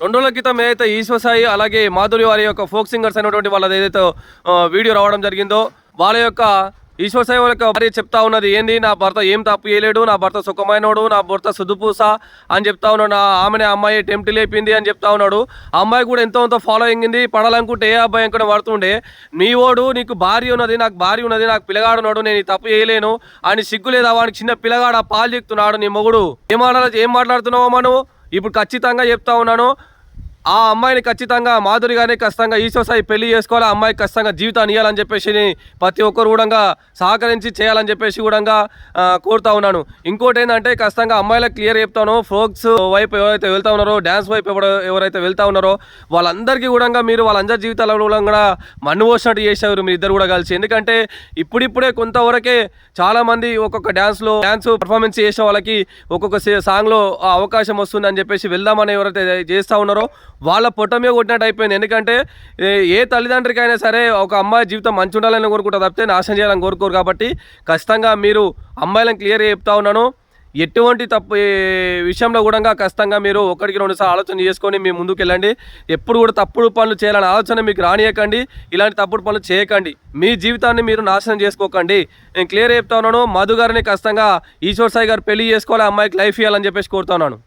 2 రోజుల క్రితం ఏదైతే ఈశ్వర్ సాయి అలాగే మాధురి వారి యొక్క ఫోక్ సింగర్స్ అయినటువంటి వాళ్ళది ఏదైతే వీడియో రావడం జరిగిందో, వాళ్ళ యొక్క ఈశ్వర్ సాయి వాళ్ళ యొక్క భార్య చెప్తా ఉన్నది ఏంది, నా భర్త ఏం తప్పు చేయలేడు, నా భర్త సుఖమైనోడు, నా భర్త సుదుపూస అని చెప్తా ఉన్నాడు. ఆమెనే అమ్మాయి టెంప్ట్ లేపింది అని చెప్తా ఉన్నాడు. ఆ అమ్మాయి కూడా ఎంతో ఫాలోయింగ్ ఉంది. పడాలనుకుంటే ఏ అబ్బాయి కూడా పడుతుండే, నీ ఓడు నీకు భార్య ఉన్నది, నాకు భార్య ఉన్నది, నాకు పిల్లగాడు ఉన్నాడు, నేను ఈ తప్పు చేయలేను అని సిగ్గు లేదా వాడికి చిన్న పిల్లగాడు పాలు చెప్తున్నాడు నీ మొగుడు. ఏం మాట్లాడుతున్నావో మనం ఇప్పుడు ఖచ్చితంగా చెప్తా ఉన్నాను. ఆ అమ్మాయిని ఖచ్చితంగా మాధురి గారిని ఖచ్చితంగా ఈశ్వర్ సాయి పెళ్లి చేసుకోవాలి, ఆ అమ్మాయికి ఖచ్చితంగా జీవితాన్ని ఇవ్వాలని చెప్పేసి ప్రతి ఒక్కరు కూడా సహకరించి చేయాలని చెప్పేసి కూడా కోరుతా ఉన్నాను. ఇంకోటి ఏంటంటే ఖచ్చితంగా అమ్మాయిలకు క్లియర్ చెప్తాను, ఫోక్స్ వైపు ఎవరైతే వెళ్తా ఉన్నారో, డ్యాన్స్ వైపు ఎవరైతే వెళ్తా ఉన్నారో వాళ్ళందరికీ కూడా మీరు వాళ్ళందరి జీవితాలలో కూడా మన్ను పోసినట్టు చేసేవారు మీరు ఇద్దరు కూడా కలిసి. ఎందుకంటే ఇప్పుడిప్పుడే కొంతవరకే చాలామంది ఒక్కొక్క డ్యాన్స్ పర్ఫార్మెన్స్ చేసే వాళ్ళకి ఒక్కొక్క సాంగ్లో అవకాశం వస్తుందని చెప్పేసి వెళ్దామని ఎవరైతే చేస్తూ ఉన్నారో వాళ్ళ పొట్టమే కొట్టినట్టు అయిపోయింది. ఎందుకంటే ఏ తల్లిదండ్రికైనా సరే ఒక అమ్మాయి జీవితం మంచి ఉండాలని కోరుకుంటా తప్పితే నాశనం చేయాలని కోరుకోరు. కాబట్టి ఖచ్చితంగా మీరు అమ్మాయిలను క్లియర్గా చెప్తా ఉన్నాను, ఎటువంటి తప్పు విషయంలో కూడా ఖచ్చితంగా మీరు 1-2 సార్లు ఆలోచన చేసుకొని మీ ముందుకు వెళ్ళండి. ఎప్పుడు కూడా తప్పుడు పనులు చేయాలని ఆలోచన మీకు రానియకండి, ఇలాంటి తప్పుడు పనులు చేయకండి, మీ జీవితాన్ని మీరు నాశనం చేసుకోకండి. నేను క్లియర్ చెప్తా ఉన్నాను, మధు గారిని ఖచ్చితంగా ఈశ్వర్ సాయి గారు పెళ్లి చేసుకోవాలి, అమ్మాయికి లైఫ్ ఇవ్వాలని చెప్పేసి కోరుతున్నాను.